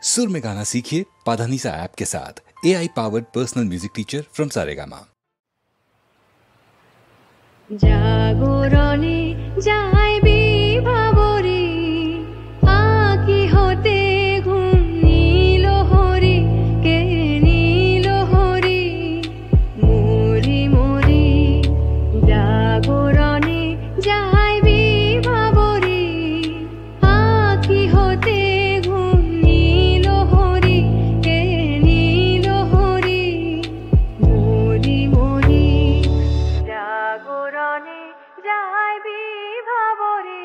सुर में गाना सीखिए पाधानीसा ऐप के साथ। AI powered personal music teacher from Saregama. জাগরণে যাইবি ভাবরে আকি হতে ঘুম নীল হরি কে নীল হরি মরি মরি জাগরণে যাইবি ভাবরে আকি হতে ঘুম নীল হরি কে নীল হরি মরি মরি জাগরণে যাইবি ভাবরে।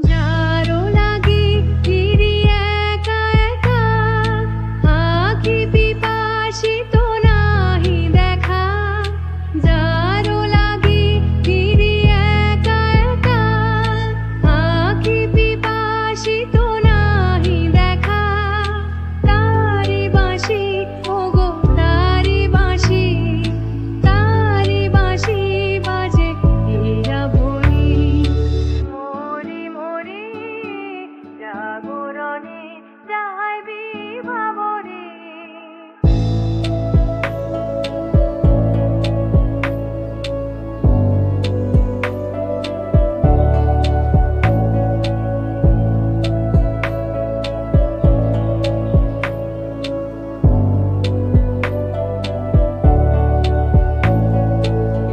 যারো লাগি ফিরি একা একা আখি পিপাসিত নাহি দেখা। যারো লাগি ফিরি একা একা আখি পিপাসিত নাহি দেখা। তারি বাঁশি ওগো তারি বাঁশি বাজে হীরা ভরি মরি মরি জাগরণে যাইবি ভাবরে।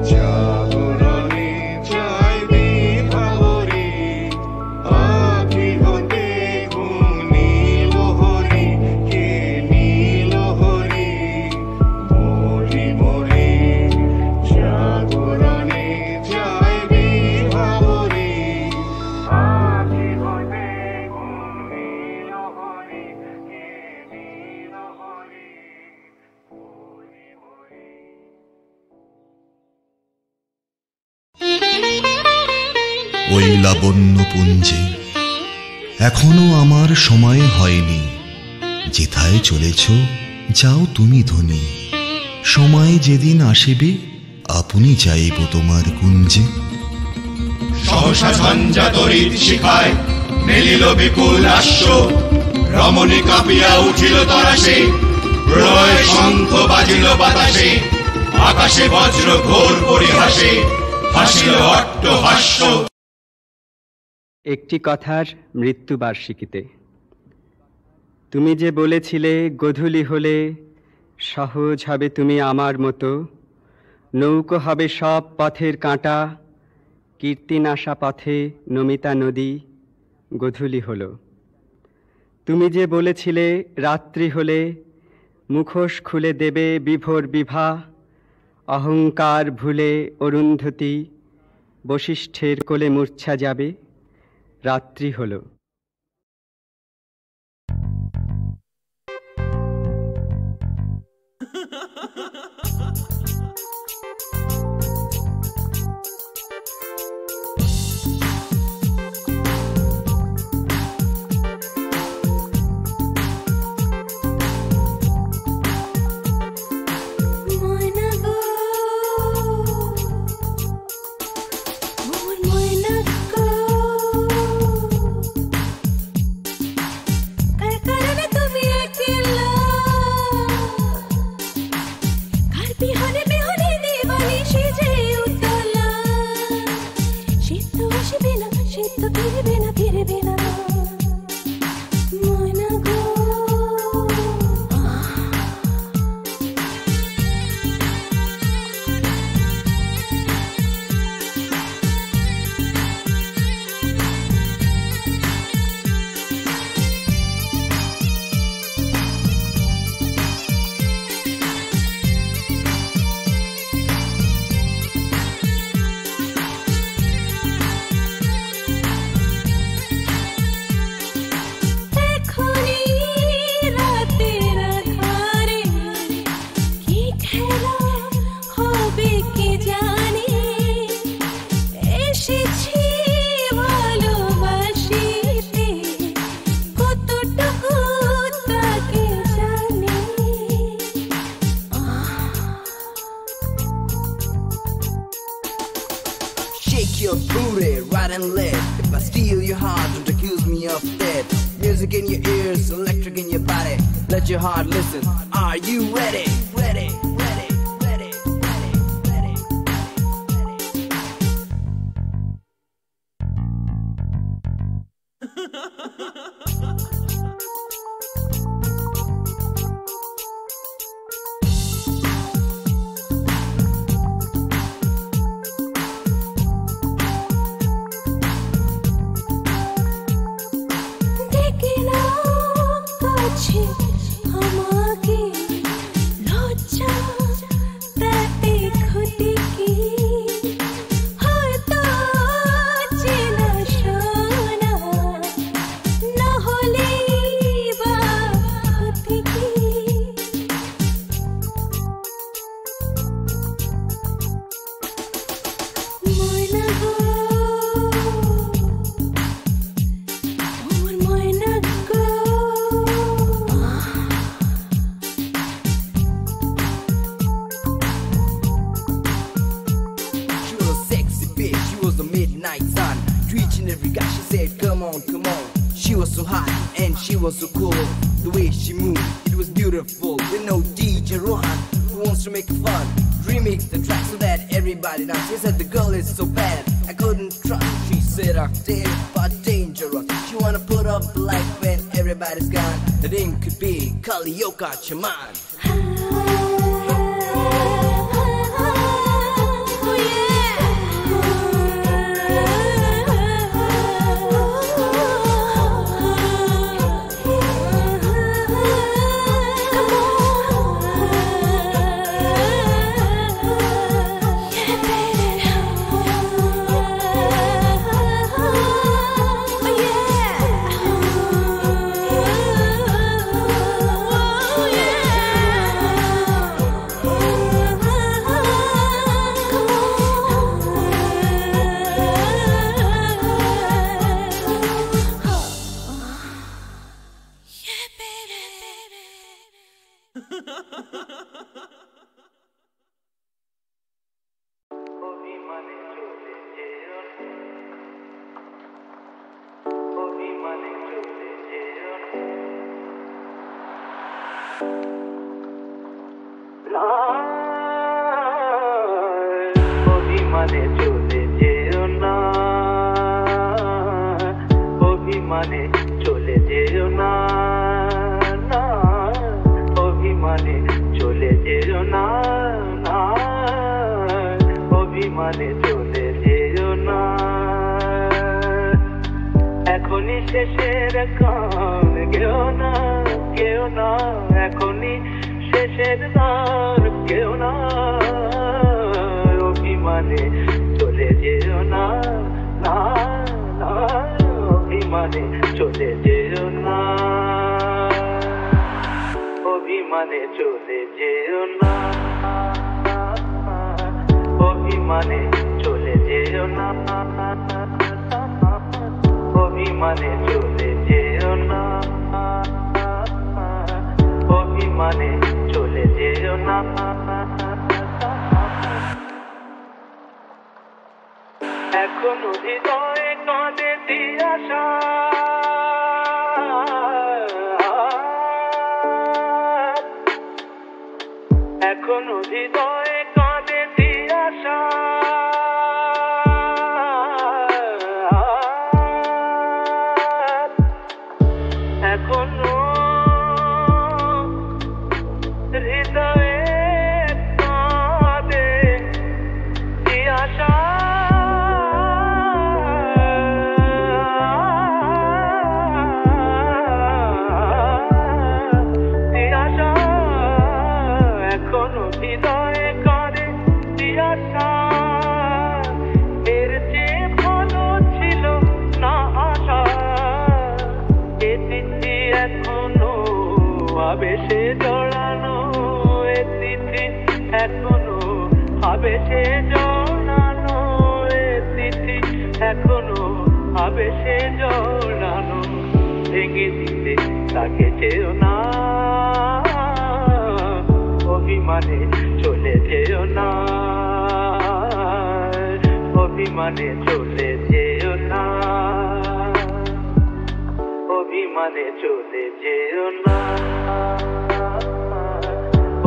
জাগরণে যাইবি ভাবরে আখি হতে ঘুম নীল হরি কে নীল হরি মরি মরি জাগরণে যাইবি ভাবরে আখি হতে ঘুম নীল হরি কে নীল হরি মরি মরি। ওই লাবণ্যপুঞ্জে এখনো আমার সময় হয়নি। যেথায় চলেছ যাও তুমি ধ্বনি, সময় যেদিন আসিবে আপনি যাইব তোমার কুঞ্জে। সহসা ঝঞ্ঝা তরিত শিখায় মেলিল বিপুল আশ্ব, রমণী কাঁপিয়া উঠিল তরাসে, প্রলয় শঙ্খ বাজিল বাতাসে, আকাশে বজ্র ঘোর পরিহাসে হাসিল অট্টহাস্য। একটি কথার মৃত্যুবার্ষিকীতে তুমি যে বলেছিলে গোধূলি হলে সহজ হবে তুমি আমার মতো, নৌকো হবে সব পথের কাঁটা, কীর্তিনাশা পথে নমিতা নদী গোধূলি হলো। তুমি যে বলেছিলে রাত্রি হলে মুখোশ খুলে দেবে বিভোর বিভা, অহংকার ভুলে অরুন্ধতী বশিষ্ঠের কোলে মূর্ছা যাবে, রাত্রি হলো। ময়না গো মোর ময়না গো shake your booty right and left. If I steal your heart, don't accuse me of that. Music in your ears, electric in your body. Let your heart listen. Are you ready? Ready, ready, ready, ready, ready, ready. দেখে না কাছে আমাকে লজ্জা তাতে ক্ষতি কি হয়তো চেনা শোনা না হলে বা ক্ষতি কি ময়না গো আমার ময়না গো She was a sexy bitch, she was the midnight sun. Reaching every guy, she said, come on, come on. She was so hot and she was so cool. The way she moved, it was beautiful. You know DJ Rohan, who wants to make fun. Remix the track so that everybody knows. She said the girl is so bad, I couldn't trust. She said I'm dead but dangerous. She wanna put up the light when everybody's gone. The name could be Kalioka Chaman. অভিমানে চলে যেও না, অভিমানে চলে যেও না, না অভিমানে চলে যেও না, না অভিমানে চলে যেও না। এখনই শেষের গান গেও না, গেও না, এখনই শেষের গান গেও না, অভিমানে চলে যেও না, না না অভিমানে চলে যেও না, অভিমানে চলে যেও না, অভিমানে চলে যেও না, অভিমানে চলে যেও না, অভিমানে চলে যেও না। এখনো হৃদয়ে কাঁদে দিয়াশা, এখনো হৃদয়ে কাঁদে দিয়াশা, এখনো হৃদয়ে কাঁদে দিয়াশা, এখনো হৃদয়ে কাঁদে দিয়াশা, এর চেয়ে ভালো ছিল না আশা, এ তিথি এখনো আবেশে জড়ানো, এ তিথি এখনো আবেশে জড়ানো, এ তিথি এখনো আবেশে জড়ানো, ভেঙে দিতে তাকে চেয়েও না, অভিমানে চলে যেও না, অভিমানে চলে যেও না, অভিমানে চলে যেও না,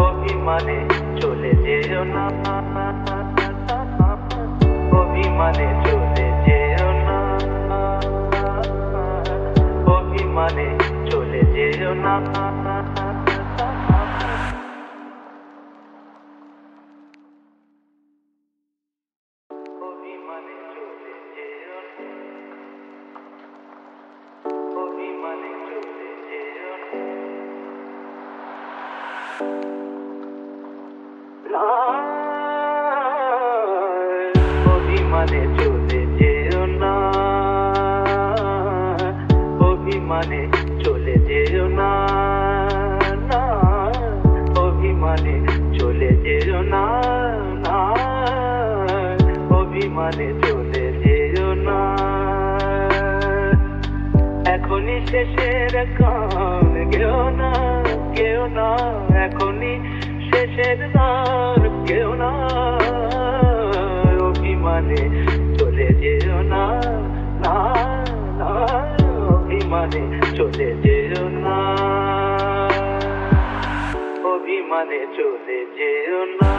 অভিমানে চলে যেও না, অভিমানে চলে যেও না, অভিমানে চলে যেও না। অভিমানে চলে যেও না, অভিমানে চলে যেও না, অভিমানে চলে যেও না, অভিমানে চলে যেও না। এখনই শেষের গান গেও না, কেউ না, এখনই শেষের গান কেউ না, অভিমানে চলে যেও না, অভিমানে চলে যেও না, অভিমানে চলে যেও না,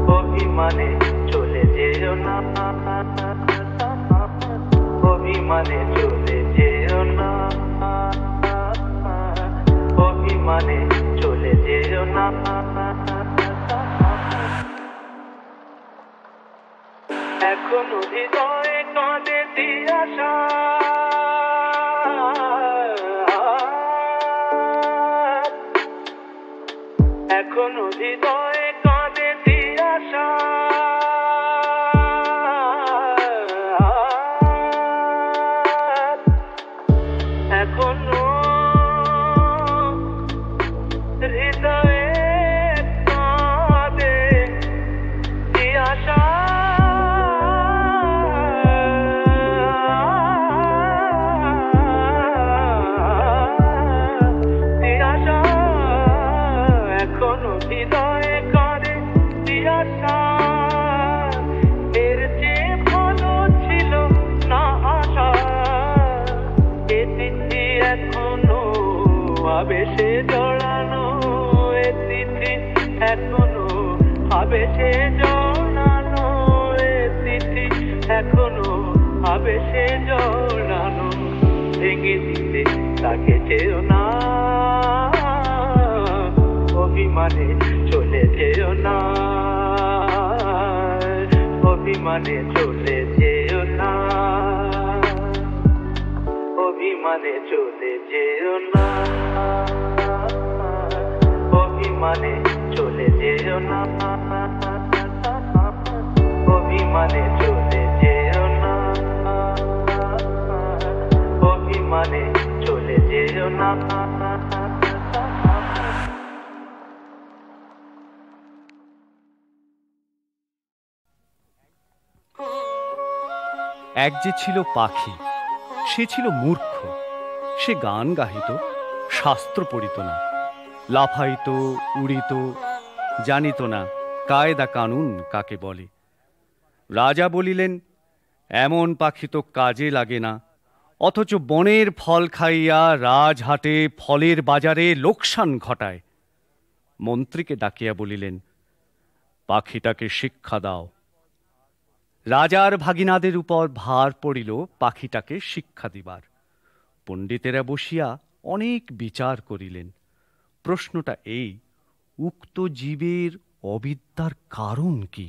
অভিমানে চলে যেও না, অভিমানে চলে যেও না, অভিমানে চলে যেও না। এখনো হৃদয়ে কাঁদে দিয়াশা, এখনো হৃদয়ে কাঁদে দিয়াশা, এখনো হৃদয়ে কাঁদে দিয়াশা, দিয়াশা, এখনো হৃদয়ে কাঁদে দিয়াশা, এর চেয়ে ভালো ছিল না আশা, এ তিথি এখনো আবেশে জড়ানো, এ তিথি এখনো আবেশে জড়ানো, এ তিথি এখনো আবেশে জড়ানো, ভেঙে দিতে তাকে যেও না, অভিমানে চলে যেও না, অভিমানে চলে যেও না, অভিমানে চলে যেও না, অভিমানে চলে যেও না, অভিমানে চলে যেও না, অভিমানে চলে যেও না। এক যে ছিল পাখি, সে ছিল মূর্খ, সে গান গাহিত, শাস্ত্র পড়িত না, লাফাইত উড়িত, জানিত না কায়দা কানুন কাকে বলে। রাজা বলিলেন, এমন পাখি তো কাজে লাগে না, অথচ বনের ফল খাইয়া রাজহাটে ফলের বাজারে লোকসান ঘটায়। মন্ত্রীকে ডাকিয়া বলিলেন, পাখিটাকে শিক্ষা দাও। রাজার ভাগিনাদের উপর ভার পড়িল পাখিটাকে শিক্ষা দিবার। পণ্ডিতেরা বসিয়া অনেক বিচার করিলেন। প্রশ্নটা এই, উক্ত জীবের অবিদ্যার কারণ কি?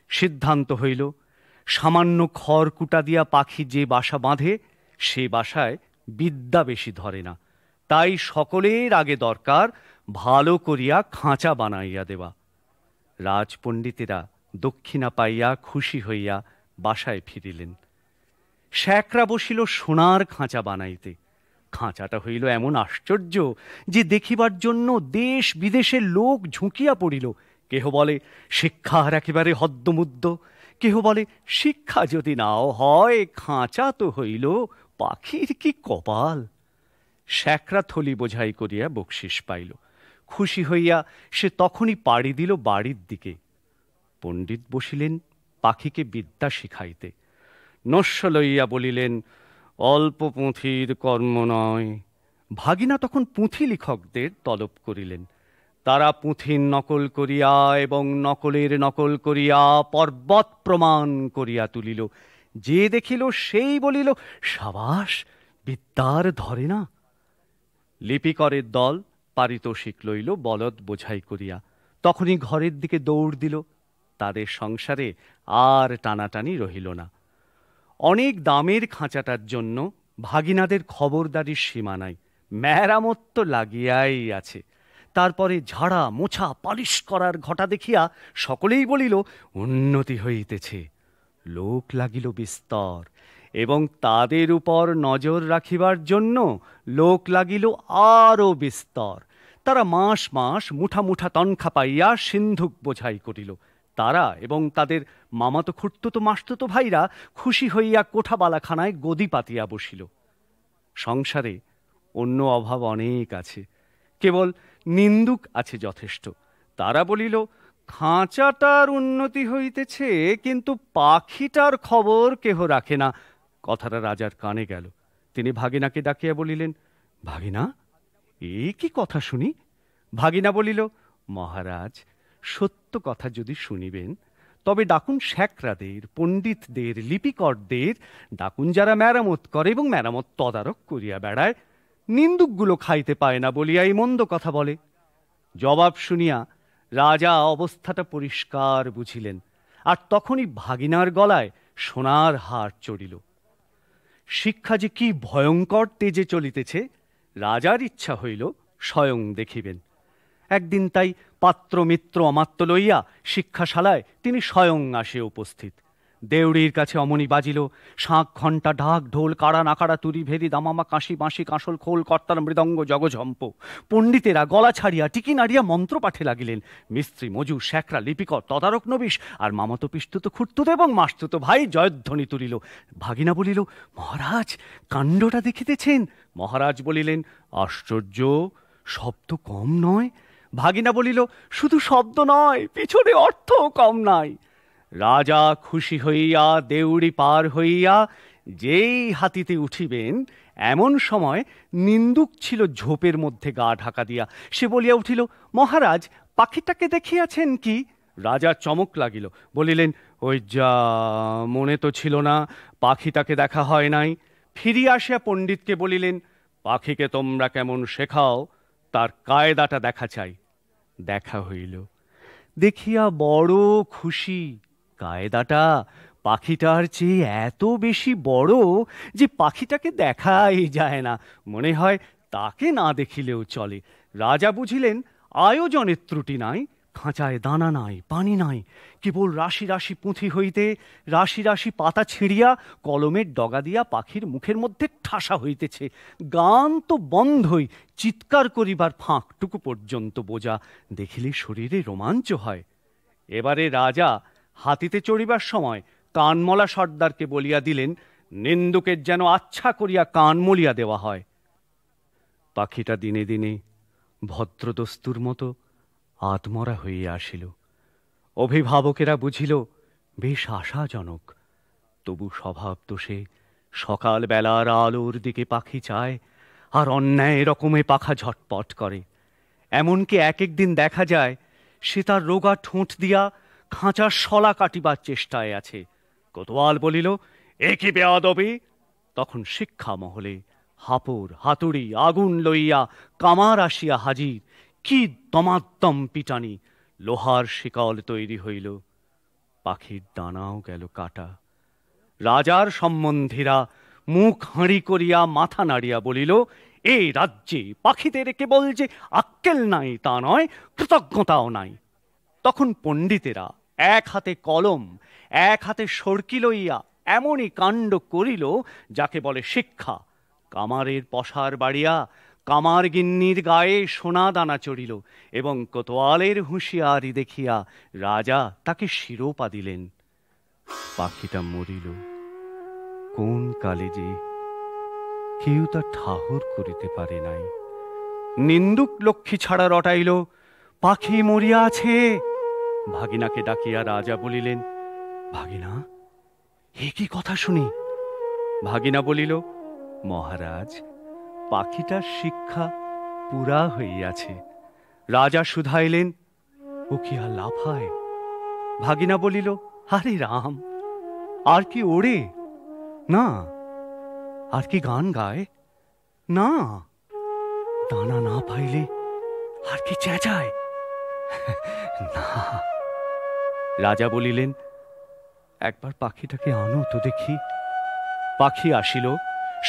সিদ্ধান্ত হইল, সামান্য খড়কুটা দিয়া পাখি যে বাসা বাঁধে, সে বাসায় বিদ্যা বেশি ধরে না, তাই সকলের আগে দরকার ভালো করিয়া খাঁচা বানাইয়া দেওয়া। রাজপণ্ডিতেরা দক্ষিণা পাইয়া খুশি হইয়া বাসায় ফিরিলেন। শ্যাকরা বসিল সোনার খাঁচা বানাইতে। খাঁচাটা হইল এমন আশ্চর্য যে দেখিবার জন্য দেশ বিদেশের লোক ঝুঁকিয়া পড়িল। কেহ বলে শিক্ষার একেবারে হদ্দমুদ্দ, কেহ বলে শিক্ষা যদি নাও হয় খাঁচা তো হইল পাখির কি কপাল। শ্যাকরা থলি বোঝাই করিয়া বকশিস পাইল। খুশি হইয়া সে তখনই পাড়ি দিল বাড়ির দিকে। পণ্ডিত বসিলেন পাখিকে বিদ্যা শিখাইতে। নস্য লইয়া বলিলেন, অল্প পুঁথির কর্ম নয়। ভাগিনা তখন পুঁথি লিখকদের তলব করিলেন। তারা পুঁথির নকল করিয়া এবং নকলের নকল করিয়া পর্বত প্রমাণ করিয়া তুলিল। যে দেখিল সেই বলিল, সাবাস, বিদ্যার ধরে না। লিপিকরের দল পারিতোষিক লইল বলদ বোঝাই করিয়া। তখনই ঘরের দিকে দৌড় দিল। তাদের সংসারে আর টানাটানি রহিল না। অনেক দামের খাঁচাটার জন্য ভাগিনাদের খবরদারির সীমা নাই। মেরামত তো লাগিয়াই আছে। তারপরে ঝাড়া মোছা পালিশ করার ঘটা দেখিয়া সকলেই বলিল, উন্নতি হইতেছে। লোক লাগিল বিস্তর, এবং তাদের উপর নজর রাখিবার জন্য লোক লাগিল আরও বিস্তর। তারা মাস মাস মুঠা মুঠা তনখা পাইয়া সিন্ধুক বোঝাই করিল। তারা এবং তাদের মামাতো খুড়তুতো মাসতুতো ভাইরা খুশি হইয়া কোঠাবালাখানায় গদি পাতিয়া বসিল। সংসারে অন্য অভাব অনেক আছে, কেবল নিন্দুক আছে যথেষ্ট। তারা বলিল, খাঁচাটার উন্নতি হইতেছে, কিন্তু পাখিটার খবর কেহ রাখে না। কথাটা রাজার কানে গেল। তিনি ভাগিনাকে ডাকিয়া বলিলেন, ভাগিনা, এ কি কথা শুনি? ভাগিনা বলিল, মহারাজ, সত্য কথা যদি শুনিবেন তবে ডাকুন শ্যাকরাদের, পণ্ডিতদের, লিপিকরদের, ডাকুন যারা মেরামত করে এবং মেরামত তদারক করিয়া বেড়ায়। নিন্দুকগুলো খাইতে পায় না বলিয়া এই মন্দ কথা বলে। জবাব শুনিয়া রাজা অবস্থাটা পরিষ্কার বুঝিলেন, আর তখনই ভাগিনার গলায় সোনার হার চড়িল। শিক্ষা যে কি ভয়ঙ্কর তেজে চলিতেছে, রাজার ইচ্ছা হইল স্বয়ং দেখিবেন। একদিন তাই পাত্র মিত্র অমাত্য লইয়া শিক্ষাশালায় তিনি স্বয়ং আসে উপস্থিত। দেউড়ির কাছে অমনি বাজিল শাঁখ, ঘণ্টা, ঢাক, ঢোল, কাড়া, নাকাড়া, তুরি, ভেরি, দামামা, কাশি, বাঁশি, কাঁসল, খোল, কর্তার, মৃদঙ্গ, জগঝম্প। পণ্ডিতেরা গলা ছাড়িয়া টিকি নাড়িয়া মন্ত্র পাঠে লাগিলেন। মিস্ত্রি, মজুর, শ্যাকরা, লিপিকর, তদারক নবিশ আর মামাতো পিস্তুত খুঁড়তুত এবং মাসতুত ভাই জয়ধ্বনি তুলিল। ভাগিনা বলিল, মহারাজ, কাণ্ডটা দেখিতেছেন? মহারাজ বলিলেন, আশ্চর্য, শব্দ কম নয়। ভাগিনা বলিল, শুধু শব্দ নয়, পিছনে অর্থও কম নাই। রাজা খুশি হইয়া দেউড়ি পার হইয়া যেই হাতিতে উঠিবেন, এমন সময় নিন্দুক ছিল ঝোপের মধ্যে গা ঢাকা দিয়া। সে বলিয়া উঠিল, মহারাজ, পাখিটাকে দেখিয়াছেন কি? রাজা চমক লাগিল, বলিলেন, ওই যা, মনে তো ছিল না, পাখিটাকে দেখা হয় নাই। ফিরিয়া আসিয়া পণ্ডিতকে বলিলেন, পাখিকে তোমরা কেমন শেখাও, তার কায়দাটা দেখা চাই। দেখা হইল। দেখিয়া বড় খুশি। কায়দাটা পাখিটার চেয়ে এত বেশি বড় যে পাখিটাকে দেখাই যায় না, মনে হয় তাকে না দেখিলেও চলে। রাজা বুঝিলেন আয়োজনের ত্রুটি নাই, খাঁচায় দানা নাই, পানি নাই, কেবল রাশি রাশি পুঁথি হইতে রাশি রাশি পাতা ছিঁড়িয়া কলমের ডগা দিয়া পাখির মুখের মধ্যে ঠাসা হইতেছে। গান তো বন্ধই, চিৎকার করিবার ফাঁকটুকু পর্যন্ত বোঝা। দেখিলে শরীরে রোমাঞ্চ হয়। এবারে রাজা হাতিতে চড়িবার সময় কানমলা সর্দারকে বলিয়া দিলেন, নিন্দুকের যেন আচ্ছা করিয়া কান মলিয়া দেওয়া হয়। পাখিটা দিনে দিনে ভদ্রদস্তুর মতো আত্মরা হইয়া আসিল। অভিভাবকেরা বুঝিল বেশ আশাজনক। তবু স্বভাব দোষে সকাল বেলার আলোর দিকে পাখি চায়, আর অন্যায় রকমে পাখা ঝটপট করে। এমনকি এক একদিন দেখা যায় সে তার রোগা ঠোঁট দিয়া খাঁচার শলা কাটিবার চেষ্টায় আছে। কোতোয়াল বলিল, এ কি বেয়াদবি? তখন শিক্ষা মহলে হাপড়, হাতুড়ি, আগুন লইয়া কামার আসিয়া হাজির। কি দমাদ্দম পিটানি! লোহার শিকল তৈরি হইল। পাখির ডানাও গেল কাটা। রাজার সম্বন্ধীরা মুখ হাঁড়ি করিয়া মাথা নাড়িয়া বলিল, এই রাজ্যে পাখিদের কেবল যে আক্কেল নাই তা নয়, কৃতজ্ঞতাও নাই। তখন পণ্ডিতেরা এক হাতে কলম, এক হাতে সরকি লইয়া এমনই কাণ্ড করিল যাকে বলে শিক্ষা। কামারের পসার বাড়িয়া কামার গিন্নির গায়ে সোনা দানা চড়িল, এবং কোতোয়ালের হুঁশিয়ারি দেখিয়া রাজা তাকে শিরোপা দিলেন। পাখিটা মরিল কোন কালে যে, কেউ তা ঠাহর করিতে পারে নাই। নিন্দুক লক্ষ্মী ছাড়া রটাইল, পাখি মরিয়া আছে। ভাগিনাকে ডাকিয়া রাজা বলিলেন, ভাগিনা, এ কি কথা শুনি? ভাগিনা বলিল, মহারাজ, পাখিটার শিক্ষা পুরা হইয়াছে। রাজা শুধাইলেন, ও কি আর লাফায়? ভাগিনা বলিল, আরে রাম, আর কি ওড়ে? না। আর কি গান গায়? না। দানা না পাইলে আর কি চেঁচায়? না। রাজা বলিলেন, একবার পাখিটাকে আনো তো দেখি। পাখি আসিল,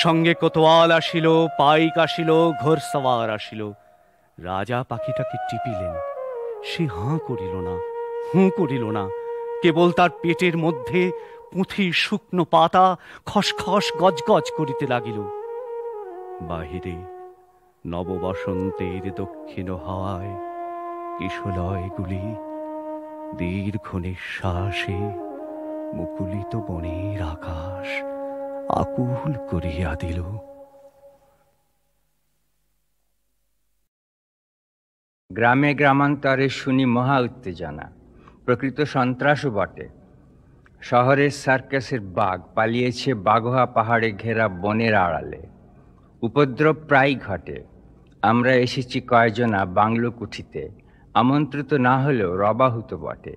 সঙ্গে কোতোয়াল আসিল, পাইক আসিল, ঘোড়সওয়ার আসিল। রাজা পাখিটাকে টিপিলেন, সে হাঁ করিল না, হুঁ করিল না, কেবল তার পেটের মধ্যে পুঁথির শুকনো পাতা খসখস গজগজ করিতে লাগিল। বাহিরে নববসন্তের দক্ষিণ হাওয়ায় কিশলয়গুলি দীর্ঘ নিঃশ্বাসে মুকুলিত বনের আকাশ আকুল করিয়া দিল। গ্রামে গ্রামান্তরে শুনি মহা উত্তেজনা, প্রকৃত সন্ত্রাসও বটে। শহরের সার্কাসের বাঘ পালিয়েছে বাঘোয়া পাহাড়ে ঘেরা বনের আড়ালে। উপদ্রব প্রায় ঘটে। আমরা এসেছি কয়জনা বাংলো কুঠিতে, আমন্ত্রিত না হলেও রবাহুত বটে।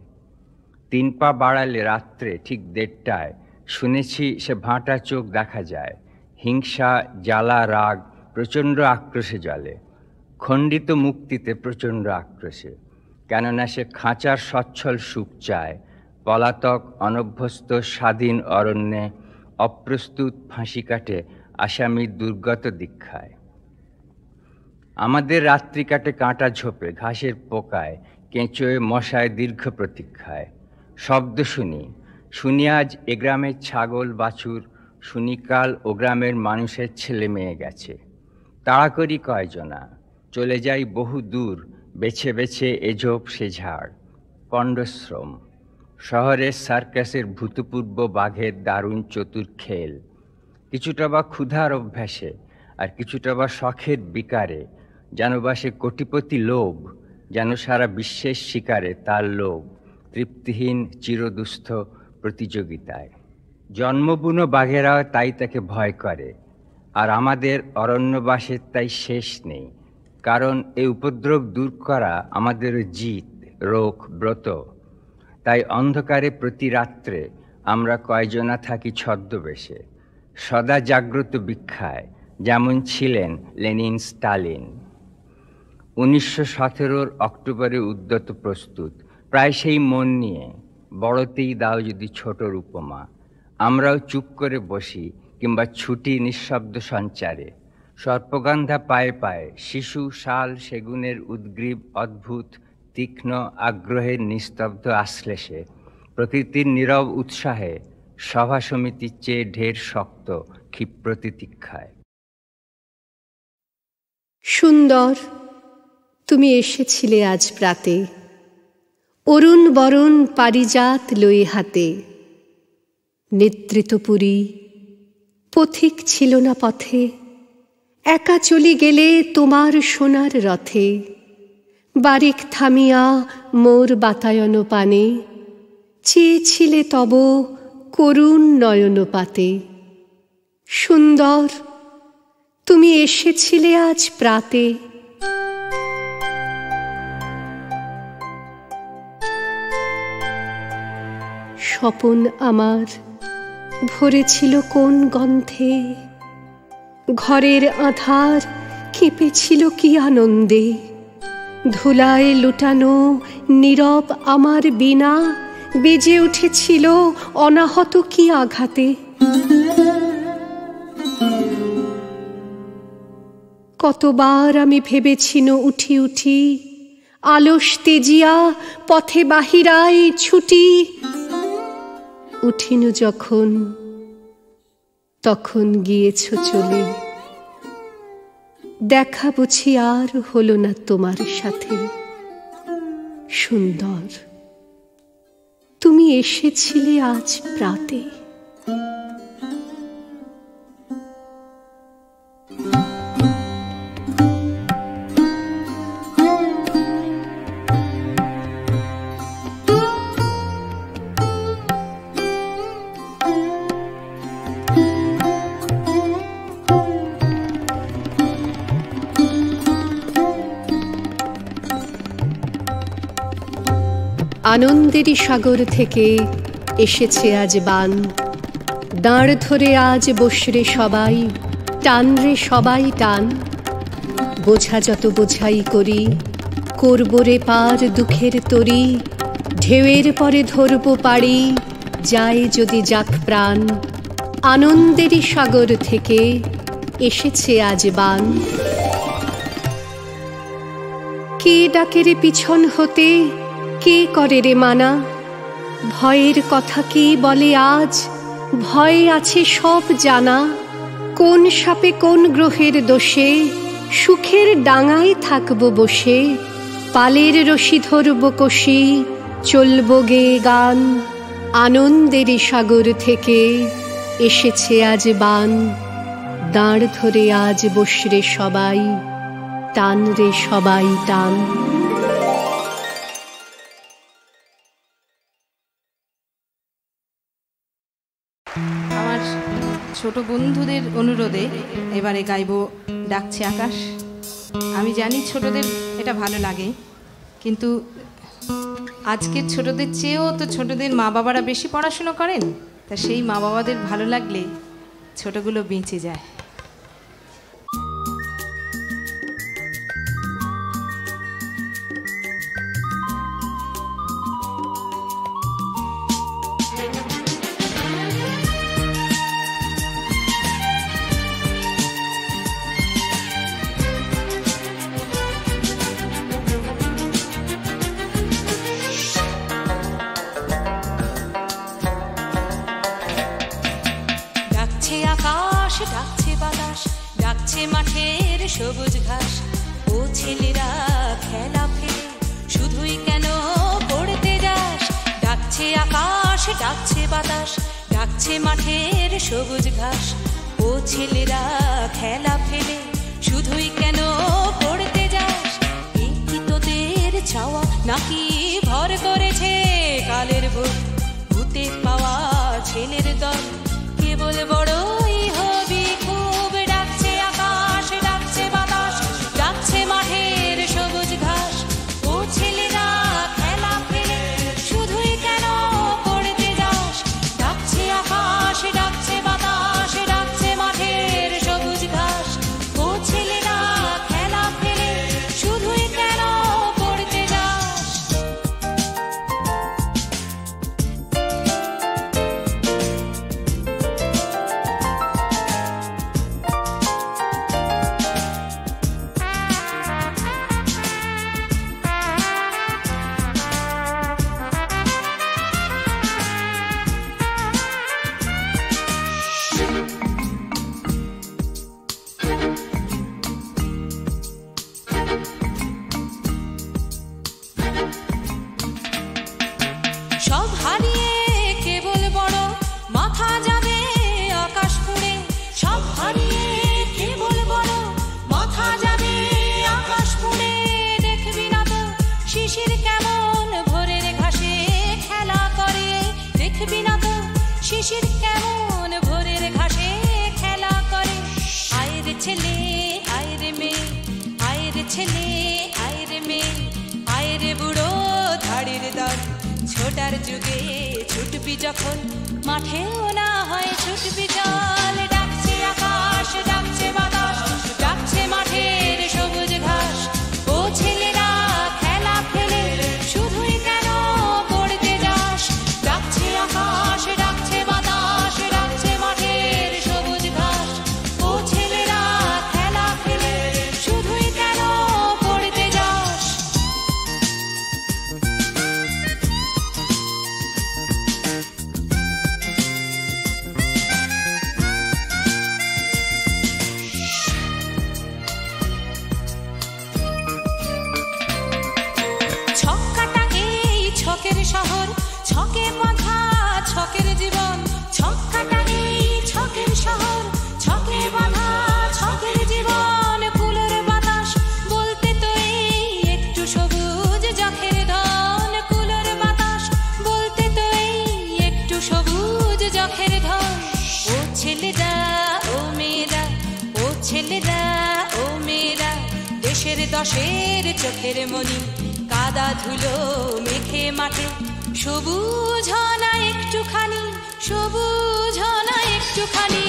3 পা বাড়ালে রাত্রে ঠিক 1:30টায় শুনেছি সে ভাঁটা চোখ দেখা যায়। হিংসা, জ্বালা, রাগ প্রচণ্ড আক্রোশে জ্বলে। খণ্ডিত মুক্তিতে প্রচণ্ড আক্রোশে, কেননা সে খাঁচার সচ্ছল সুখ চায়। পলাতক, অনভ্যস্ত, স্বাধীন অরণ্যে অপ্রস্তুত ফাঁসি কাটে আসামির দুর্গত দীক্ষায়। আমাদের রাত্রি কাটে কাঁটা ঝোপে, ঘাসের পোকায়, কেঁচোয়, মশায় দীর্ঘ প্রতীক্ষায়। শব্দ শুনি আজ এ গ্রামের ছাগল বাছুর, শুনি কাল ও গ্রামের মানুষের ছেলে মেয়ে গেছে। তাড়া করি কয়জনা, চলে যাই বহু দূর, বেছে বেছে এ ঝোপ সে ঝাড়। পণ্ডশ্রম, শহরের সার্কাসের ভূতপূর্ব বাঘের দারুণ চতুর খেল। কিছুটা বা ক্ষুধার অভ্যাসে, আর কিছুটা বা শখের বিকারে, যেন বা সে কোটিপতি লোভ, যেন সারা বিশ্বের শিকারে তার লোভ, তৃপ্তিহীন চিরদুস্থ প্রতিযোগিতায়। জন্মবুনো বাঘেরাও তাই তাকে ভয় করে, আর আমাদের অরণ্যবাসের তাই শেষ নেই। কারণ এই উপদ্রব দূর করা আমাদের জিত, রোখ, ব্রত। তাই অন্ধকারে প্রতি রাত্রে আমরা কয়জনা থাকি ছদ্মবেশে, সদা জাগ্রত ভিক্ষায়, যেমন ছিলেন লেনিন, স্টালিন। 1917 অক্টোবরে উদ্যত প্রস্তুত, প্রায় সেই মন নিয়ে, বড়তেই দাও যদি ছোটর উপমা। আমরাও চুপ করে বসি, কিংবা ছুটি নিঃশব্দ সঞ্চারে। সর্পগন্ধা পায়ে পায়ে, শিশু, শাল, সেগুনের উদ্গ্রীব অদ্ভুত তীক্ষ্ণ আগ্রহের নিস্তব্ধ আশ্লেষে, প্রকৃতির নীরব উৎসাহে, সভা সমিতির চেয়ে ঢের শক্ত ক্ষিপ্র তিতিক্ষায়। সুন্দর, তুমি এসেছিলে আজ প্রাতে, অরুণ বরণ পারিজাত লই হাতে। নেতৃত্বপুরী পথিক ছিল না পথে, একা চলি গেলে তোমার সোনার রথে। বারিক থামিয়া মোর বাতায়ন পানে, চেয়েছিলে তব করুণ নয়ন পাতে। সুন্দর, তুমি এসেছিলে আজ প্রাতে। স্বপন আমার ভরেছিল কোন গন্ধে, ঘরের আধার কেঁপেছিল কি আনন্দে। ধুলায় লুটানো নীরব আমার বীণা বেজে উঠেছিল অনাহত কি আঘাতে। কতবার আমি ভেবেছিনু উঠি উঠি, আলস তেজিয়া পথে বাহিরায় ছুটি। উঠিনু যখন, তখন গিয়েছ চলে। দেখা বুঝি আর হলো না তোমার সাথে। সুন্দর, তুমি এসেছিলে আজ প্রাতে। আনন্দেরই সাগর থেকে এসেছে আজ বান। দাঁড় ধরে আজ বসরে সবাই, টান রে সবাই টান। বোঝা যত বোঝাই করি, করব রে পার দুঃখের তরি। ঢেউয়ের পরে ধরব পাড়ি, যায় যদি যাক প্রাণ। আনন্দেরই সাগর থেকে এসেছে আজ বান। কে ডাকে রে পিছন হতে, কে করে রে মানা? ভয়ের কথা কে বলে আজ, ভয় আছে সব জানা। কোন সাপে কোন গ্রহের দোষে, সুখের ডাঙায় থাকব বসে। পালের রশি ধরব কষি, চলব গে গান। আনন্দেরই সাগর থেকে এসেছে আজ বান। দাঁড় ধরে আজ বসরে সবাই, টান রে সবাই টান। আমার ছোট বন্ধুদের অনুরোধে এবারে গাইব ডাকছে আকাশ। আমি জানি ছোটদের এটা ভালো লাগে, কিন্তু আজকের ছোটদের চেয়েও তো ছোটদের মা বাবারা বেশি পড়াশুনো করেন, তা সেই মা বাবাদের ভালো লাগলে ছোটগুলো বেঁচে যায়। ডাকছে বাতাস, ডাকছে মাঠের সবুজ ঘাস। ও ছেলেরা খেলা ফেলে শুধুই কেন পড়তে যাস? ডাকছে আকাশ, ডাকছে বাতাস, ডাকছে মাঠের সবুজ ঘাস। ও ছেলেরা খেলা ফেলে শুধুই কেন পড়তে যাস? এই কি তোদের চাওয়া নাকি ভর করেছে কালের ভূত? ভূতে পাওয়া ছেলের দল কেবল বড়ই হবি খুব। ডাকছে আকাশ, ডাকছে বাতাস, ডাকছে মাঠের সবুজ ঘাস। ও ছেলেরা খেলা ফেলে শুধুই কেন পড়তে যাস? ডাকছে আকাশ, ডাকছে বাতাস, ডাকছে মাঠের সবুজ ঘাস। ও ছেলেরা খেলা ফেলে শুধুই কেন পড়তে যাস? সব হারিয়ে কেবল বড় মাথা যাবে আকাশ পুড়ে। সব হারিয়ে কেবল বড় মাথা যাবে আকাশ পুড়ে। দেখবি না তো শিশির কেমন ভোরের ঘাসে খেলা করে? দেখবি না তো শিশির কেমন ভোরের ঘাসে খেলা করে? আয় রে ছেলে, আয় রে মেয়ে, আয় রে ছেলে, আয় রে মেয়ে, আয় রে বুড়ো ধাড়ির দল। ছোটার যুগে ছুটবি যখন মাঠেও না হয় ছুটবি জল। ডাকছে আকাশ, ডাকছে বাতাস, ডাকছে মাঠের সবুজ ঘাস। ও ছেলেরা খেলা ফেলে শুধুই কেন পড়তে যাস? ডাকছে আকাশ, ডাকছে বাতাস, ডাকছে মাঠের সবুজ ঘাস। ও ছেলেরা খেলা ফেলে শুধুই কেন পড়তে যাস? ছক্কাটা এই ছকের শহর, ছকে বাঁধা ছকের জীবন। ছক্কাটা এই ছকের শহর, ছকে বাঁধা ছকের জীবন। কুলোর বাতাস বলতে তো এই একটু সবুজ যখের ধন। কুলোর বাতাস বলতে তো এই একটু সবুজ যখের ধন। ও ছেলেরা, ও মেয়েরা, ও ছেলেরা, ও মেয়েরা, দেশের দশের চোখের মনি। কাদা ধুলো মেখে মাঠে সবুজ হনা একটুখানি, সবুজ হনা একটুখানি।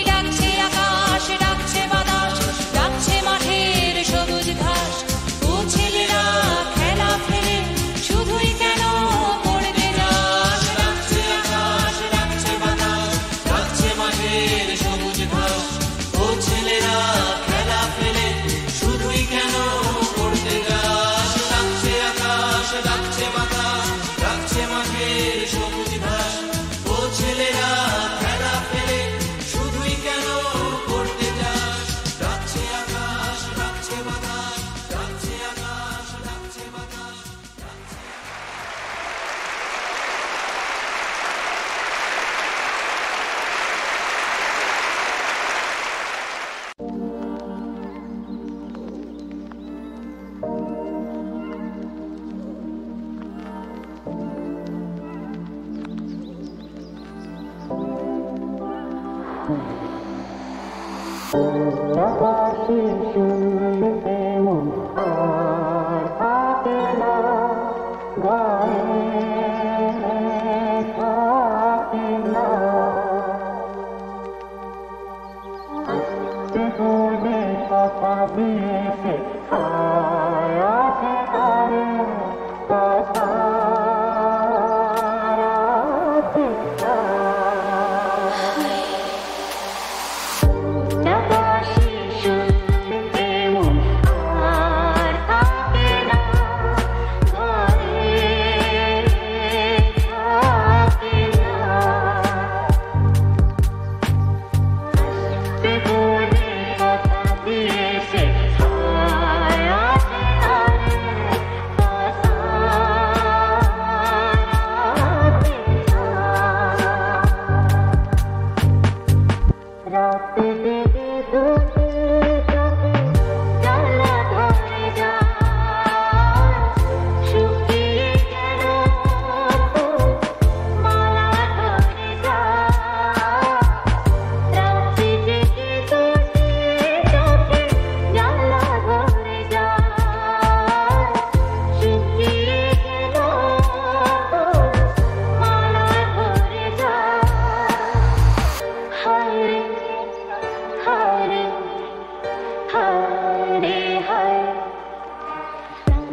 ডাকছে আকাশ, ডাকছে বাতাস, ডাকছে মাঠের সবুজ ঘাস। ও ছেলেরা খেলা ফেলে শুধুই কেন পড়তে যাস? ডাকছে আকাশ, ডাকছে বাতাস, ডাকছে মাঠের সবুজ ঘাস। ও ছেলেরা খেলা ফেলে শুধুই কেন পড়তে যাস? ডাকছে আকাশ, ডাকছে বাতাস, ডাকছে মাঠের সবুজ ঘাস। ও ছেলেরা খেলা ফেলে শুধুই কেন পড়তে যাস? ডাকছে আকাশ, ডাকছে বাতাস, ডাকছে আকাশ, ডাকছে বাতাস।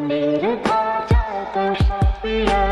मेरे पास तो सफिया